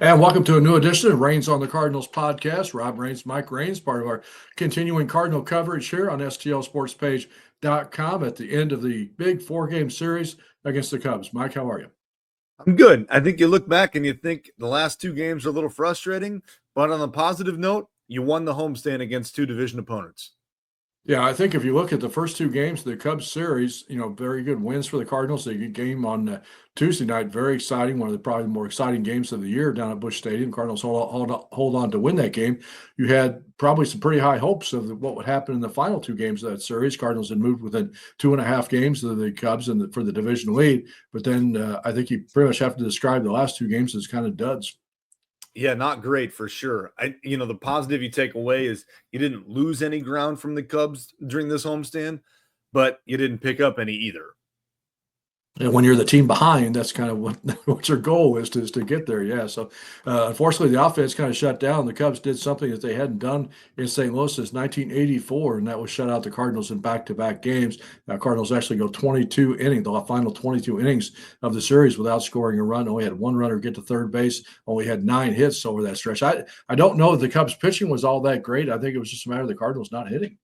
And welcome to a new edition of Reigns on the Cardinals podcast. Rob Reigns, Mike Reigns, part of our continuing Cardinal coverage here on STLSportspage.com at the end of the big four-game series against the Cubs. Mike, how are you? I'm good. I think you look back and you think the last two games are a little frustrating, but on a positive note, you won the homestand against two division opponents. Yeah, I think if you look at the first two games of the Cubs series, very good wins for the Cardinals. The game on Tuesday night, very exciting, one of the probably more exciting games of the year down at Busch Stadium. Cardinals hold on to win that game. You had probably some pretty high hopes of what would happen in the final two games of that series. Cardinals had moved within 2.5 games of the Cubs for the division lead, but then I think you pretty much have to describe the last two games as kind of duds. Yeah, not great for sure. The positive you take away is you didn't lose any ground from the Cubs during this homestand, but you didn't pick up any either. And when you're the team behind, that's kind of what your goal is to get there. Yeah. So unfortunately, the offense kind of shut down. The Cubs did something that they hadn't done in St. Louis since 1984, and that was shut out the Cardinals in back-to-back games. Cardinals actually go 22 innings, the final 22 innings of the series without scoring a run. Only had one runner get to third base. Only had 9 hits over that stretch. I don't know if the Cubs pitching was all that great. I think it was just a matter of the Cardinals not hitting.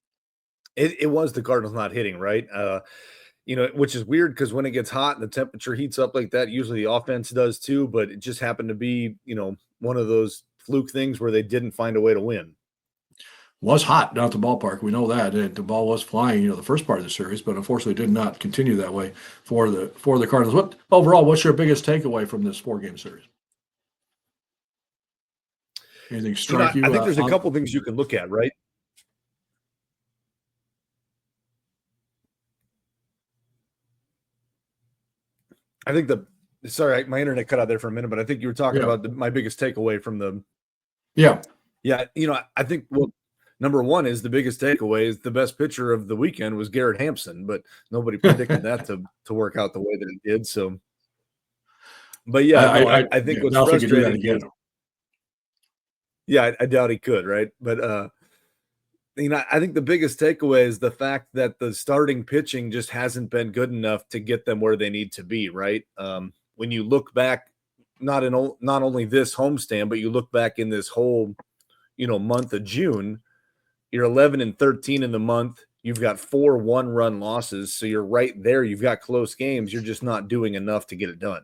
It was the Cardinals not hitting, right? Which is weird because when it gets hot and the temperature heats up like that, usually the offense does too, but it just happened to be, one of those fluke things where they didn't find a way to win. Was hot down at the ballpark. We know that. The ball was flying, the first part of the series, but unfortunately did not continue that way for the Cardinals. What's your biggest takeaway from this 4-game series? Anything strike you? I think there's a couple things you can look at, right? I think sorry, my internet cut out there for a minute, but I think you were talking about my biggest takeaway from the. Yeah. I think, number one is the biggest takeaway is the best pitcher of the weekend was Garrett Hampson, but nobody predicted that to work out the way that it did. So, but yeah, I think what's frustrating is, I doubt he could, right? But I think the biggest takeaway is the fact that the starting pitching just hasn't been good enough to get them where they need to be, right? When you look back, not only this homestand, but you look back in this whole, month of June, you're 11-13 in the month. You've got 4 one-run losses, so you're right there. You've got close games. You're just not doing enough to get it done.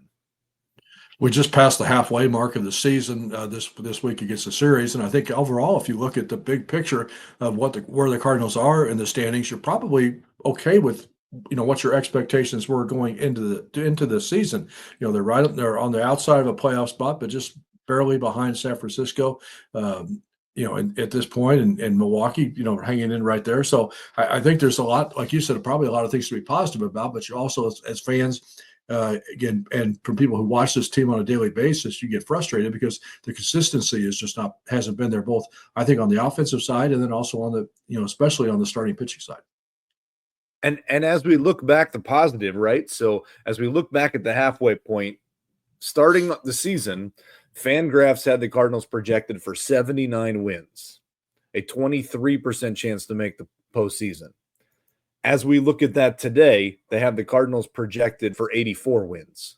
We just passed the halfway mark of the season this week against the series, and I think overall, if you look at the big picture of where the Cardinals are in the standings, you're probably okay with what your expectations were going into the season. They're on the outside of a playoff spot, but just barely behind San Francisco. At this point, and Milwaukee, hanging in right there. So I think there's a lot, like you said, probably a lot of things to be positive about. But you also, as fans. Again, and from people who watch this team on a daily basis, you get frustrated because the consistency hasn't been there, both I think on the offensive side and then also on the, especially on the starting pitching side. And as we look back, the positive, right? So as we look back at the halfway point, starting the season, Fangraphs had the Cardinals projected for 79 wins, a 23% chance to make the postseason. As we look at that today, they have the Cardinals projected for 84 wins.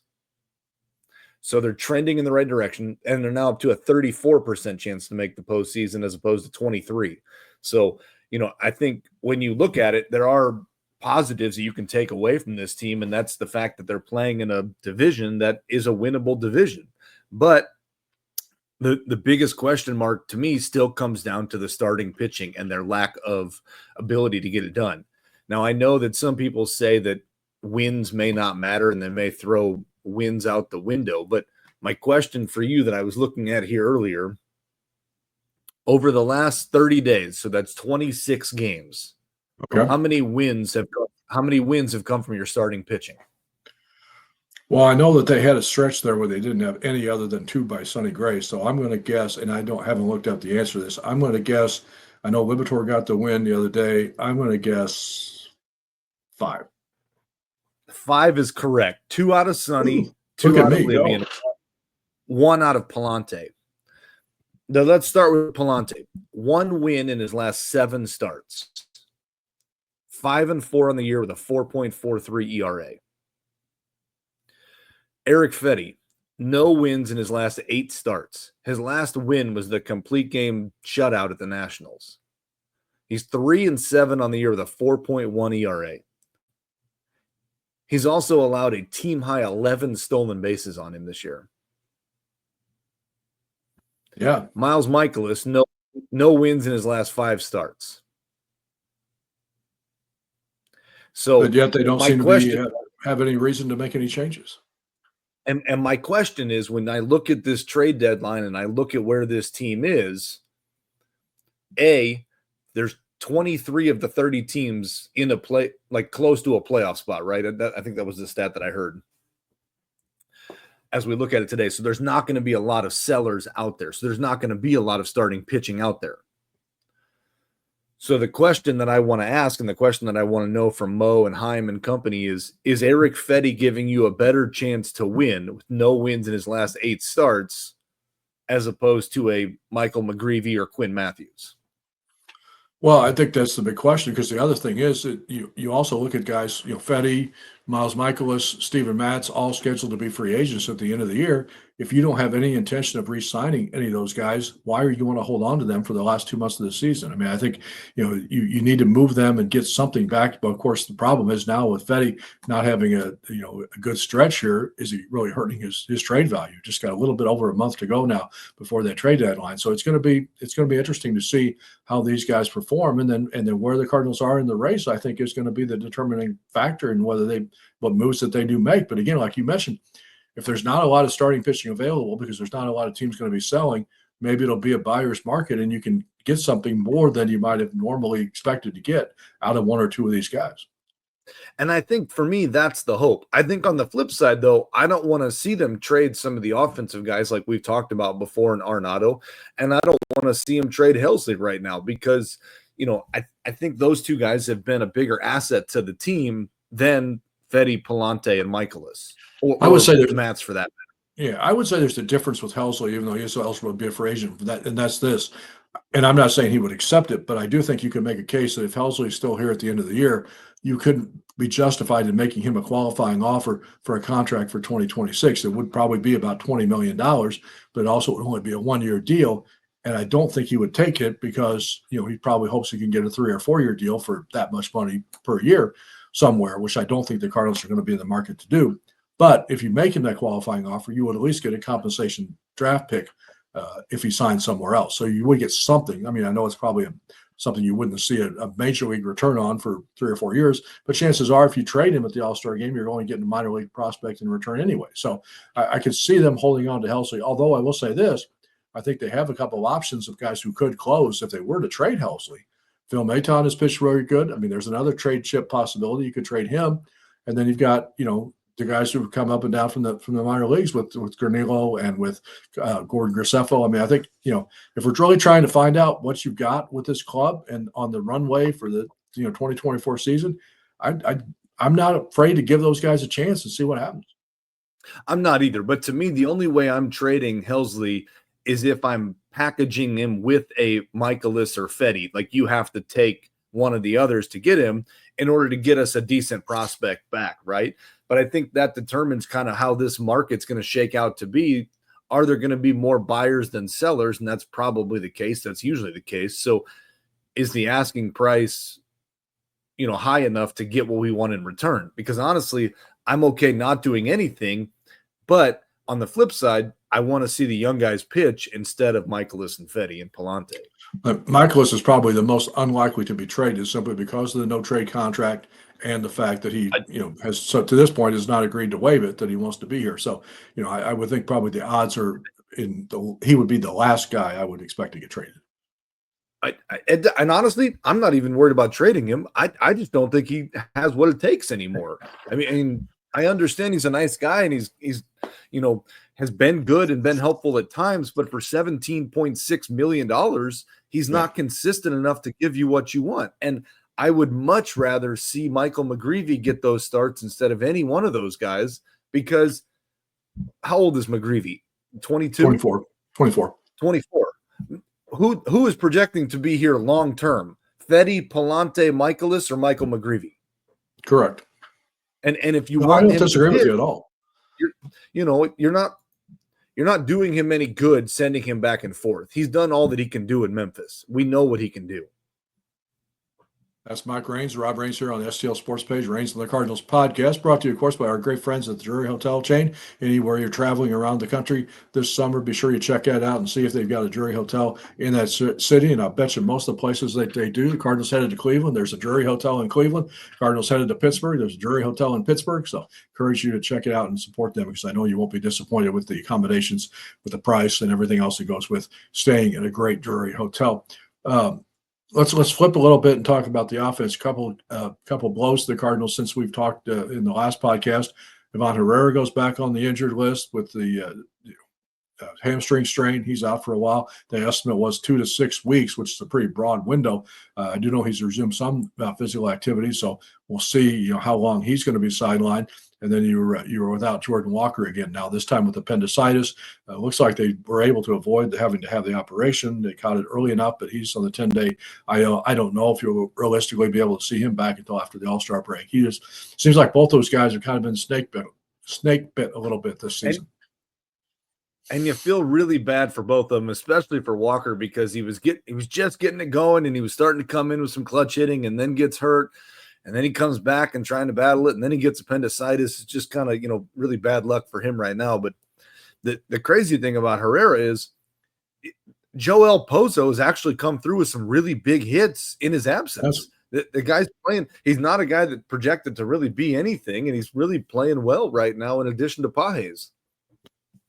So they're trending in the right direction, and they're now up to a 34% chance to make the postseason as opposed to 23. So, I think when you look at it, there are positives that you can take away from this team, and that's the fact that they're playing in a division that is a winnable division. But the biggest question mark to me still comes down to the starting pitching and their lack of ability to get it done. Now, I know that some people say that wins may not matter and they may throw wins out the window, but my question for you that I was looking at here earlier, over the last 30 days, so that's 26 games, okay. how many wins have come from your starting pitching? Well, I know that they had a stretch there where they didn't have any other than 2 by Sonny Gray, so I'm going to guess, and haven't looked up the answer to this. I'm going to guess. I know Liberatore got the win the other day. I'm going to guess 5. 5 is correct. 2 out of Sonny, 2 out of Livian, 1 out of Palante. Now let's start with Palante. 1 win in his last 7 starts. 5-4 on the year with a 4.43 ERA. Eric Fetty, no wins in his last 8 starts. His last win was the complete game shutout at the Nationals. He's 3-7 on the year with a 4.1 ERA. He's also allowed a team high 11 stolen bases on him this year. Yeah. Miles Michaelis, no wins in his last 5 starts. So, but yet they don't my seem question, to have any reason to make any changes. and my question is, when I look at this trade deadline and I look at where this team is, there's 23 of the 30 teams in a play, like close to a playoff spot, right? I think that was the stat that I heard as we look at it today. So there's not going to be a lot of sellers out there. So there's not going to be a lot of starting pitching out there. So the question that I want to ask, and the question that I want to know from Mo and Heim and company is Eric Fetty giving you a better chance to win with no wins in his last 8 starts as opposed to a Michael McGreevy or Quinn Matthews? Well, I think that's the big question, because the other thing is that you also look at guys, Fetty, Miles Michaelis, Steven Matz, all scheduled to be free agents at the end of the year. If you don't have any intention of re-signing any of those guys, why are you want to hold on to them for the last 2 months of the season? I mean, I think you need to move them and get something back. But of course, the problem is now with Fetty not having a good stretch here, is he really hurting his trade value? Just got a little bit over a month to go now before that trade deadline. So it's going to be interesting to see how these guys perform, and then where the Cardinals are in the race, I think, is going to be the determining factor in what moves that they do make. But again, like you mentioned, if there's not a lot of starting pitching available because there's not a lot of teams going to be selling, maybe it'll be a buyer's market and you can get something more than you might have normally expected to get out of one or two of these guys. And I think for me, that's the hope. I think on the flip side, though, I don't want to see them trade some of the offensive guys like we've talked about before in Arenado. And I don't want to see him trade Helsley right now because, I think those two guys have been a bigger asset to the team than Fetty, Palante, and Michaelis. I would say there's Matz for that. Yeah, I would say there's a difference with Helsley, even though he is eligible to be a free agent for that, and that's this. And I'm not saying he would accept it, but I do think you can make a case that if Helsley is still here at the end of the year, you couldn't be justified in making him a qualifying offer for a contract for 2026. It would probably be about $20 million, but it also would only be a 1-year deal. And I don't think he would take it because, he probably hopes he can get a 3 or 4-year deal for that much money per year somewhere, which I don't think the Cardinals are going to be in the market to do. But if you make him that qualifying offer, you would at least get a compensation draft pick if he signs somewhere else. So you would get something. I mean, I know it's probably something you wouldn't see a major league return on for 3 or 4 years, but chances are if you trade him at the All-Star game, you're only getting a minor league prospect in return anyway. So I could see them holding on to Helsley, although I will say this, I think they have a couple of options of guys who could close if they were to trade Helsley. Phil Maton has pitched very good. I mean, there's another trade chip possibility. You could trade him. And then you've got, the guys who've come up and down from the minor leagues with Granillo and with Gordon Graceffo. I mean, I think, if we're really trying to find out what you've got with this club and on the runway for the 2024 season, I'm not afraid to give those guys a chance and see what happens. I'm not either. But to me, the only way I'm trading Helsley is if I'm packaging him with a Michaelis or Fetty. Like, you have to take one of the others to get him in order to get us a decent prospect back, right? But I think that determines kind of how this market's going to shake out to be. Are there going to be more buyers than sellers? And that's probably the case. That's usually the case. So is the asking price, high enough to get what we want in return? Because honestly, I'm okay not doing anything. But on the flip side, I want to see the young guys pitch instead of Michaelis and Fetty and Palante. Michaelis is probably the most unlikely to be traded simply because of the no trade contract and the fact that he, has so to this point has not agreed to waive it, that he wants to be here. So, I would think probably the odds are he would be the last guy I would expect to get traded. And honestly, I'm not even worried about trading him. I just don't think he has what it takes anymore. I mean, I understand he's a nice guy and he's has been good and been helpful at times, but for $17.6 million, he's not consistent enough to give you what you want. And I would much rather see Michael McGreevy get those starts instead of any one of those guys, because how old is McGreevy? 22? 24. Who is projecting to be here long term? Fetty, Palante, Michaelis, or Michael McGreevy? Correct. And if you I want don't him disagree to with hit, you at all. you're not you're not doing him any good sending him back and forth. He's done all that he can do in Memphis. We know what he can do. That's Mike Rains, Rob Rains here on the STL Sports page, Rains and the Cardinals podcast, brought to you, of course, by our great friends at the Drury Hotel chain. Anywhere you're traveling around the country this summer, be sure you check that out and see if they've got a Drury Hotel in that city. And I bet you most of the places that they do. The Cardinals headed to Cleveland. There's a Drury Hotel in Cleveland. Cardinals headed to Pittsburgh. There's a Drury Hotel in Pittsburgh. So encourage you to check it out and support them, because I know you won't be disappointed with the accommodations, with the price and everything else that goes with staying at a great Drury Hotel. Let's flip a little bit and talk about the offense. Couple blows to the Cardinals since we've talked in the last podcast. Ivan Herrera goes back on the injured list with the hamstring strain. He's out for a while. The estimate was 2 to 6 weeks, which is a pretty broad window. I do know he's resumed some physical activity, so we'll see how long he's going to be sidelined. And then you were without Jordan Walker again. Now this time with appendicitis, looks like they were able to avoid having to have the operation. They caught it early enough, but he's on the 10-day. I don't know if you'll realistically be able to see him back until after the All-Star break. He just seems like both those guys have kind of been snake bit a little bit this season. And you feel really bad for both of them, especially for Walker, because he was just getting it going and he was starting to come in with some clutch hitting and then gets hurt. And then he comes back and trying to battle it, and then he gets appendicitis. It's just kind of, really bad luck for him right now. But the crazy thing about Herrera is Joel Pozo has actually come through with some really big hits in his absence. The guy's playing. He's not a guy that projected to really be anything, and he's really playing well right now in addition to Pages.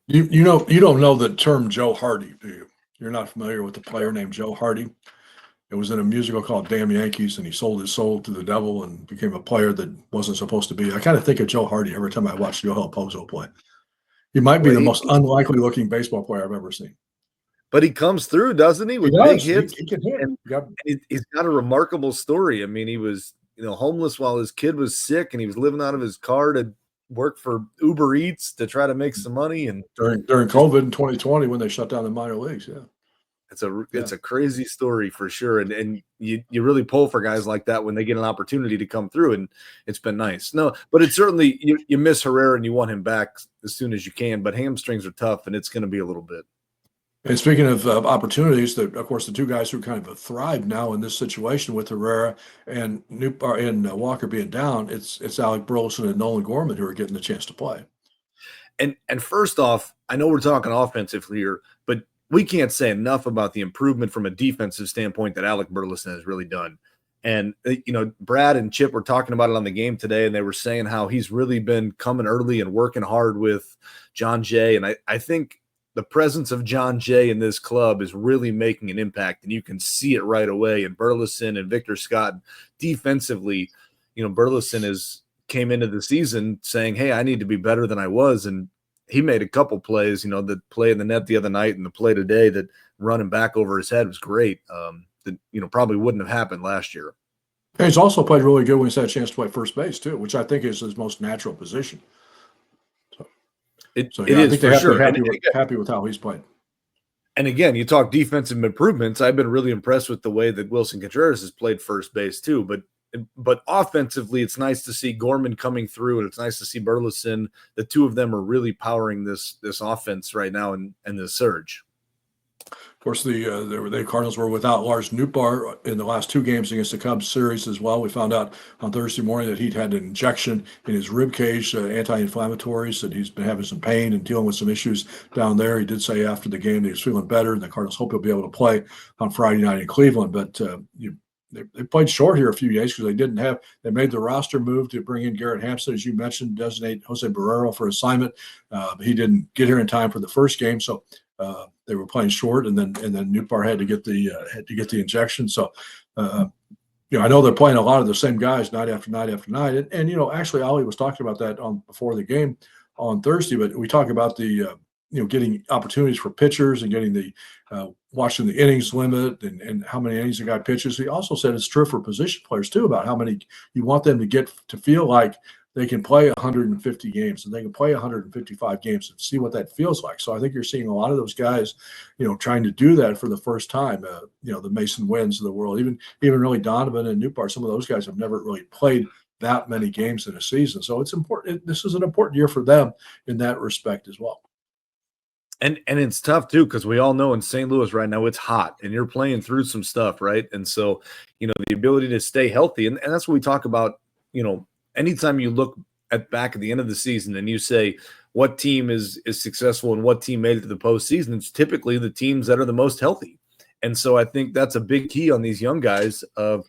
You don't know the term Joe Hardy, do you? You're not familiar with the player named Joe Hardy? It was in a musical called Damn Yankees, and he sold his soul to the devil and became a player that wasn't supposed to be. I kind of think of Joe Hardy every time I watch Joel Pozo play. He might be the most unlikely looking baseball player I've ever seen. But he comes through, doesn't he? With big hits. He can hit. He's got a remarkable story. I mean, he was homeless while his kid was sick, and he was living out of his car to work for Uber Eats to try to make some money. And during COVID in 2020, when they shut down the minor leagues, it's a crazy story for sure. And you really pull for guys like that when they get an opportunity to come through, and it's been nice. No, but it's certainly you miss Herrera and you want him back as soon as you can, but hamstrings are tough and it's going to be a little bit. And speaking of opportunities, of course, the two guys who kind of thrive now in this situation with Herrera and Walker being down, it's Alec Burleson and Nolan Gorman who are getting the chance to play. And first off, I know we're talking offensively here, but we can't say enough about the improvement from a defensive standpoint that Alec Burleson has really done. And, Brad and Chip were talking about it on the game today, and they were saying how he's really been coming early and working hard with John Jay. And I think the presence of John Jay in this club is really making an impact, and you can see it right away. And Burleson and Victor Scott defensively, Burleson came into the season saying, hey, I need to be better than I was. And he made a couple plays, the play in the net the other night and the play today that running back over his head was great. That, probably wouldn't have happened last year. And he's also played really good when he's had a chance to play first base too, which I think is his most natural position. I think they have to be happy with how he's played. And again, you talk defensive improvements. I've been really impressed with the way that Wilson Contreras has played first base too. But offensively, it's nice to see Gorman coming through, and it's nice to see Burleson. The two of them are really powering this offense right now and the surge. Of course, the Cardinals were without Lars Nootbaar in the last two games against the Cubs series as well. We found out on Thursday morning that he'd had an injection in his rib cage, anti-inflammatories, and he's been having some pain and dealing with some issues down there. He did say after the game that he was feeling better, and the Cardinals hope he'll be able to play on Friday night in Cleveland. But they played short here a few days because they made the roster move to bring in Garrett Hampson, as you mentioned, designate Jose Barrero for assignment. He didn't get here in time for the first game, so they were playing short, and then Nootbaar had to get the injection. So I know they're playing a lot of the same guys night after night after night, and actually Ollie was talking about that before the game on Thursday. But we talk about the getting opportunities for pitchers and getting the watching the innings limit and how many innings a guy pitches. He also said it's true for position players too, about how many you want them to get to feel like they can play 150 games and they can play 155 games and see what that feels like. So I think you're seeing a lot of those guys, trying to do that for the first time. The Mason Winds of the world, even really Donovan and Nootbaar, some of those guys have never really played that many games in a season. So it's important. This is an important year for them in that respect as well. And it's tough too, because we all know in St. Louis right now it's hot and you're playing through some stuff, right? And so, the ability to stay healthy, and that's what we talk about, anytime you look back at the end of the season and you say what team is successful and what team made it to the postseason, it's typically the teams that are the most healthy. And so I think that's a big key on these young guys of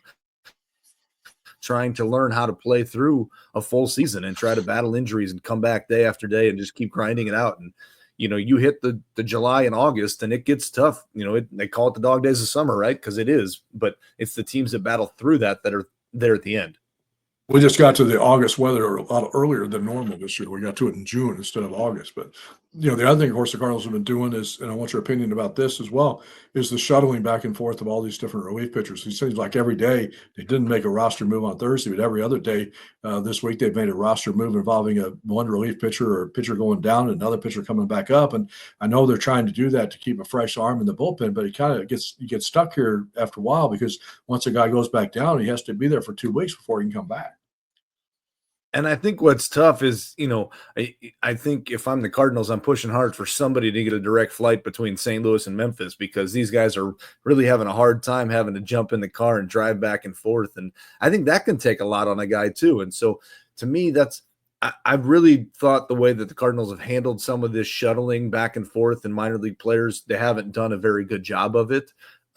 trying to learn how to play through a full season and try to battle injuries and come back day after day and just keep grinding it out. And you hit the July and August and it gets tough. They call it the dog days of summer, right? Because it is, but it's the teams that battle through that are there at the end. We just got to the August weather a lot earlier than normal this year. We got to it in June instead of August. But the other thing, of course, the Cardinals have been doing is, and I want your opinion about this as well, is the shuttling back and forth of all these different relief pitchers. It seems like every day they didn't make a roster move on Thursday, but every other day this week they've made a roster move involving one relief pitcher or a pitcher going down and another pitcher coming back up. And I know they're trying to do that to keep a fresh arm in the bullpen, but you get stuck here after a while because once a guy goes back down, he has to be there for 2 weeks before he can come back. And I think what's tough is, I think if I'm the Cardinals, I'm pushing hard for somebody to get a direct flight between St. Louis and Memphis, because these guys are really having a hard time having to jump in the car and drive back and forth. And I think that can take a lot on a guy too. And so to me, I've really thought the way that the Cardinals have handled some of this shuttling back and forth and minor league players, they haven't done a very good job of it.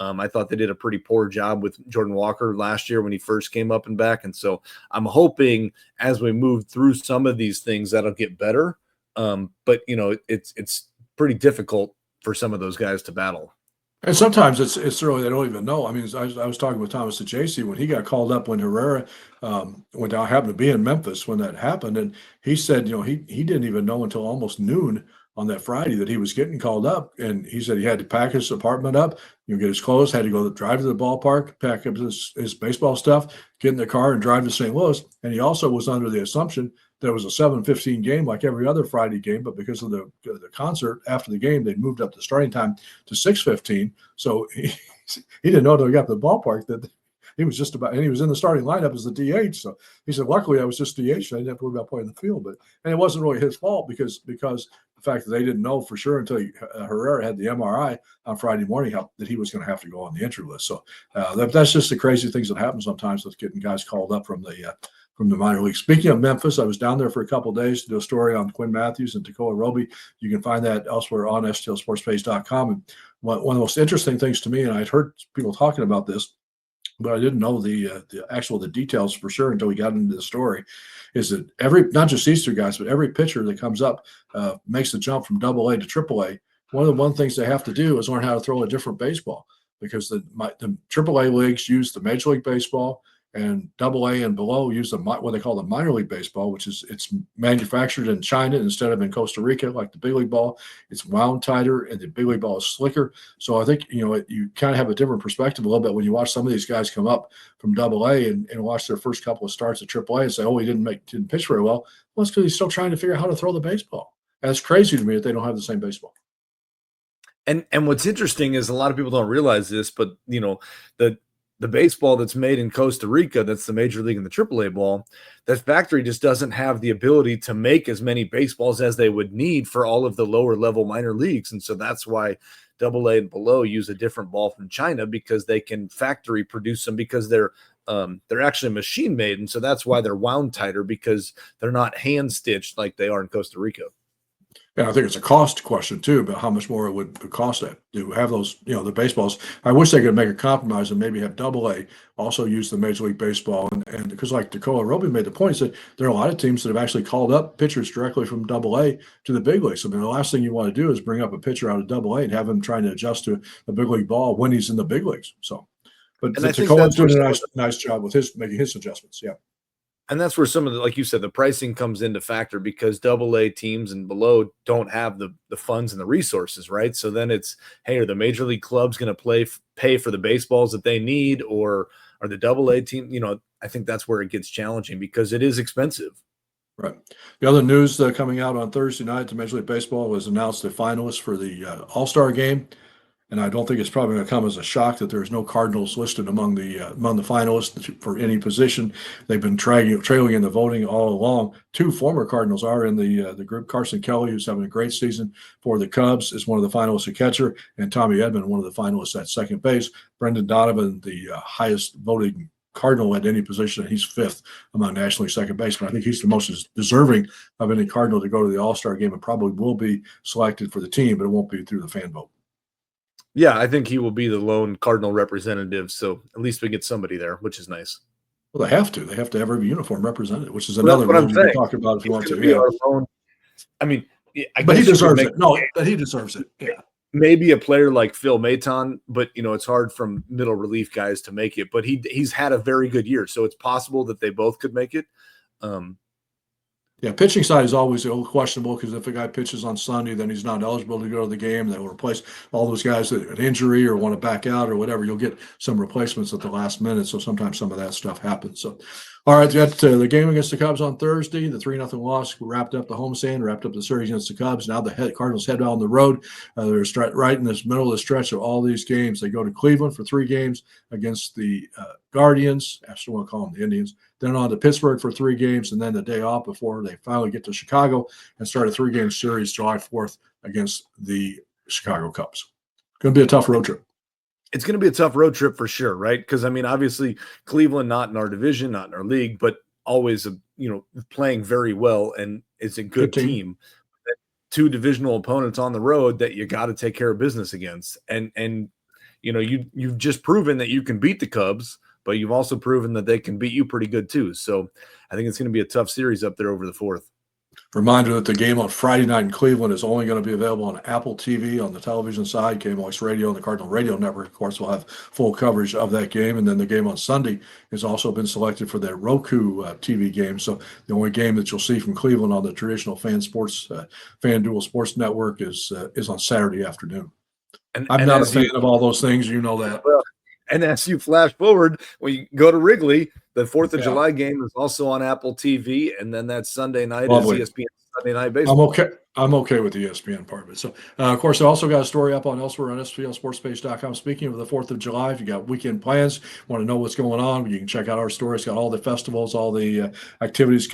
I thought they did a pretty poor job with Jordan Walker last year when he first came up and back. And so I'm hoping as we move through some of these things, that'll get better. But it's pretty difficult for some of those guys to battle. And sometimes it's early, they don't even know. I mean, I was talking with Thomas DeJacy when he got called up when Herrera went down, happened to be in Memphis when that happened. And he said, he didn't even know until almost noon on that Friday that he was getting called up. And he said he had to pack his apartment up, get his clothes, had to go drive to the ballpark, pack up his baseball stuff, get in the car and drive to St. Louis. And he also was under the assumption that it was a 7:15 game like every other Friday game, but because of the concert after the game, they moved up the starting time to 6:15. So he didn't know until he got to the ballpark that he was just about, and he was in the starting lineup as the DH. So he said, luckily I was just DH. I didn't have to worry about playing the field. And it wasn't really his fault because the fact that they didn't know for sure until Herrera had the MRI on Friday morning that he was going to have to go on the injury list. So that's just the crazy things that happen sometimes with getting guys called up from the minor league. Speaking of Memphis, I was down there for a couple of days to do a story on Quinn Matthews and Tekoa Roby. You can find that elsewhere on stlsportspage.com. And one of the most interesting things to me, and I'd heard people talking about this, but I didn't know the details for sure until we got into the story, is that not just these two guys, but every pitcher that comes up makes the jump from AA to AAA. One of the things they have to do is learn how to throw a different baseball, because the AAA leagues use the Major League Baseball, and AA and below use what they call the minor league baseball, which is it's manufactured in China instead of in Costa Rica like the big league ball. It's wound tighter, and the big league ball is slicker. So I think you kind of have a different perspective a little bit when you watch some of these guys come up from AA and watch their first couple of starts at AAA and say, "Oh, he didn't pitch very well." Well, it's because he's still trying to figure out how to throw the baseball. And it's crazy to me that they don't have the same baseball. And what's interesting is a lot of people don't realize this, but the baseball that's made in Costa Rica, that's the major league and the AAA ball, that factory just doesn't have the ability to make as many baseballs as they would need for all of the lower level minor leagues. And so that's why AA and below use a different ball from China, because they can factory produce them, because they're actually machine made. And so that's why they're wound tighter, because they're not hand stitched like they are in Costa Rica. And I think it's a cost question too, about how much more it would cost to have those, the baseballs. I wish they could make a compromise and maybe have AA also use the Major League Baseball. And because like Tekoa Roby made the point, he said there are a lot of teams that have actually called up pitchers directly from AA to the big leagues. I mean, the last thing you want to do is bring up a pitcher out of AA and have him trying to adjust to the big league ball when he's in the big leagues. So, but Tekoa's doing a nice job with making his adjustments. Yeah. And that's where some of the, like you said, the pricing comes into factor, because AA teams and below don't have the funds and the resources, right? So then it's, hey, are the major league clubs going to pay for the baseballs that they need, or are the AA team? I think that's where it gets challenging, because it is expensive. Right. The other news coming out on Thursday night to Major League Baseball was announced the finalists for the All-Star game. And I don't think it's probably going to come as a shock that there's no Cardinals listed among the finalists for any position. They've been trailing in the voting all along. Two former Cardinals are in the group. Carson Kelly, who's having a great season for the Cubs, is one of the finalists at catcher, and Tommy Edman, one of the finalists at second base. Brendan Donovan, the highest voting Cardinal at any position, he's fifth among National League second basemen. I think he's the most deserving of any Cardinal to go to the All-Star game, and probably will be selected for the team, but it won't be through the fan vote. Yeah, I think he will be the lone Cardinal representative, so at least we get somebody there, which is nice. Well, they have to. They have to have every uniform represented, which is another what I'm rule you can saying. talk about if you want to. Be Yeah. our lone, I mean, But he deserves it. No, but he deserves it. Yeah. Maybe a player like Phil Maton, but it's hard from middle relief guys to make it. But he's had a very good year, so it's possible that they both could make it. Yeah, pitching side is always a little questionable because if a guy pitches on Sunday, then he's not eligible to go to the game. They will replace all those guys that an injury or want to back out or whatever. You'll get some replacements at the last minute, so sometimes some of that stuff happens. So, all right, got the game against the Cubs on Thursday. The 3-0 loss wrapped up the homestand, wrapped up the series against the Cubs. Now the Cardinals head on the road. They're right in this middle of the stretch of all these games. They go to Cleveland for 3 games against the Guardians. I still want to call them the Indians. Then on to Pittsburgh for 3 games, and then the day off before they finally get to Chicago and start a 3-game series July 4th against the Chicago Cubs. Going to be a tough road trip. It's going to be a tough road trip for sure, right? Because, obviously Cleveland, not in our division, not in our league, but always, playing very well, and it's a good team. 2 divisional opponents on the road that you got to take care of business against. And you've just proven that you can beat the Cubs, but you've also proven that they can beat you pretty good too. So I think it's going to be a tough series up there over the 4th. Reminder that the game on Friday night in Cleveland is only going to be available on Apple TV on the television side. KMOX Radio and the Cardinal Radio Network, of course, will have full coverage of that game. And then the game on Sunday has also been selected for their Roku TV game. So the only game that you'll see from Cleveland on the traditional FanDuel Sports Network is on Saturday afternoon. I'm not a fan of all those things. You know that. Well, and as you flash forward, when you go to Wrigley, the 4th of July game is also on Apple TV, and then that Sunday night is ESPN Sunday Night Baseball. I'm okay with the ESPN part of it. So, of course, I also got a story up on elsewhere on STLSportsPage.com. Speaking of the 4th of July, if you got weekend plans, want to know what's going on, you can check out our story. It's got all the festivals, all the activities,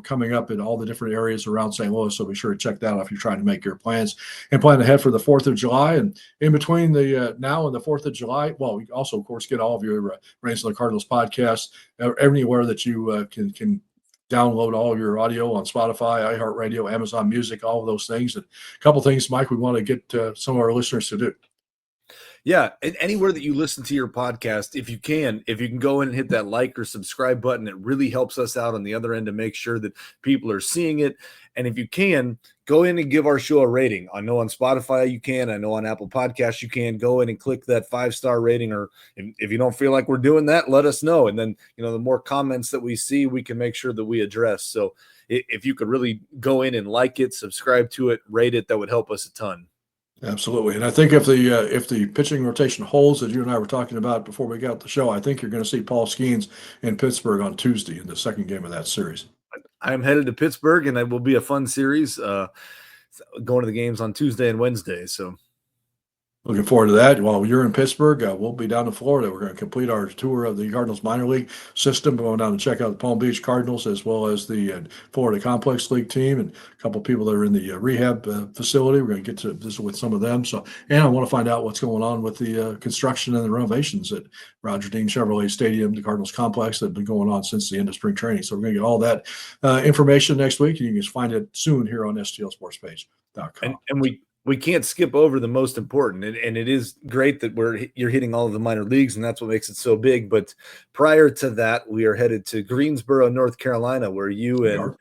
coming up in all the different areas around St. Louis. So be sure to check that out if you're trying to make your plans and plan ahead for the 4th of July. And in between the now and the 4th of July, well, we also, of course, get all of your Reigns of the Cardinals podcasts everywhere that you can download all of your audio on Spotify, iHeartRadio, Amazon Music, all of those things. And a couple things, Mike, we want to get some of our listeners to do. Yeah, and anywhere that you listen to your podcast, if you can go in and hit that like or subscribe button, it really helps us out on the other end to make sure that people are seeing it. And if you can, go in and give our show a rating. I know on Spotify you can. I know on Apple Podcasts you can. Go in and click that 5-star rating, or if you don't feel like we're doing that, let us know. And then, the more comments that we see, we can make sure that we address. So if you could really go in and like it, subscribe to it, rate it, that would help us a ton. Absolutely. And I think if the pitching rotation holds, as you and I were talking about before we got the show, I think you're going to see Paul Skeens in Pittsburgh on Tuesday in the second game of that series. I'm headed to Pittsburgh, and it will be a fun series going to the games on Tuesday and Wednesday. So looking forward to that. While you're in Pittsburgh, we'll be down in Florida. We're going to complete our tour of the Cardinals minor league system. We're going down to check out the Palm Beach Cardinals as well as the Florida Complex League team and a couple of people that are in the rehab facility. We're going to get to visit with some of them. So, and I want to find out what's going on with the construction and the renovations at Roger Dean Chevrolet Stadium, the Cardinals complex that have been going on since the end of spring training. So we're going to get all that information next week, and you can find it soon here on STLSportsPage.com. And we can't skip over the most important, and it is great that you're hitting all of the minor leagues, and that's what makes it so big. But prior to that, we are headed to Greensboro, North Carolina, where you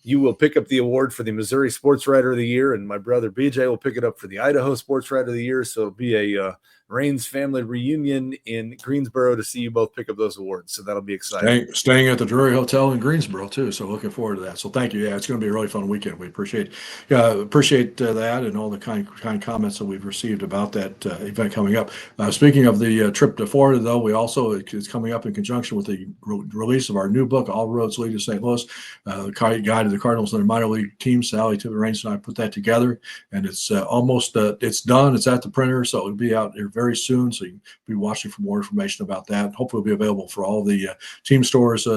will pick up the award for the Missouri Sports Writer of the Year, and my brother BJ will pick it up for the Idaho Sports Writer of the Year. So it'll be a Reigns family reunion in Greensboro to see you both pick up those awards. So that'll be exciting. Staying at the Drury Hotel in Greensboro too, so looking forward to that. So thank you. Yeah, it's going to be a really fun weekend. We appreciate that and all the kind comments that we've received about that event coming up. Speaking of the trip to Florida, though, we also it's coming up in conjunction with the release of our new book, All Roads Lead to St. Louis, the guide to the Cardinals and their minor league team. Sally Tippett Raines and I put that together, and it's almost it's done. It's at the printer, so it'll be out there very soon. So you can be watching for more information about that. Hopefully, it'll be available for all the team stores at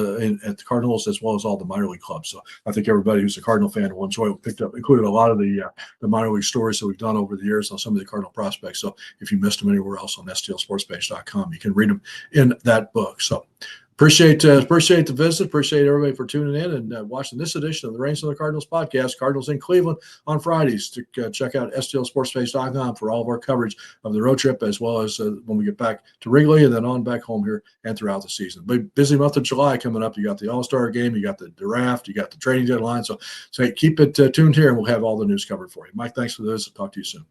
the Cardinals as well as all the minor league clubs. So I think everybody who's a Cardinal fan will enjoy it. Included a lot of the minor league stories that we've done over the years on some of the Cardinal prospects. So if you missed them anywhere else on stlsportspage.com, you can read them in that book. So appreciate the visit. Appreciate everybody for tuning in and watching this edition of the Reigns of the Cardinals podcast. Cardinals in Cleveland on Fridays. To check out stlsportspage.com for all of our coverage of the road trip, as well as when we get back to Wrigley and then on back home here and throughout the season. Big busy month of July coming up. You got the All-Star game, you got the draft, you got the trading deadline. So keep it tuned here, and we'll have all the news covered for you. Mike, thanks for this. Talk to you soon.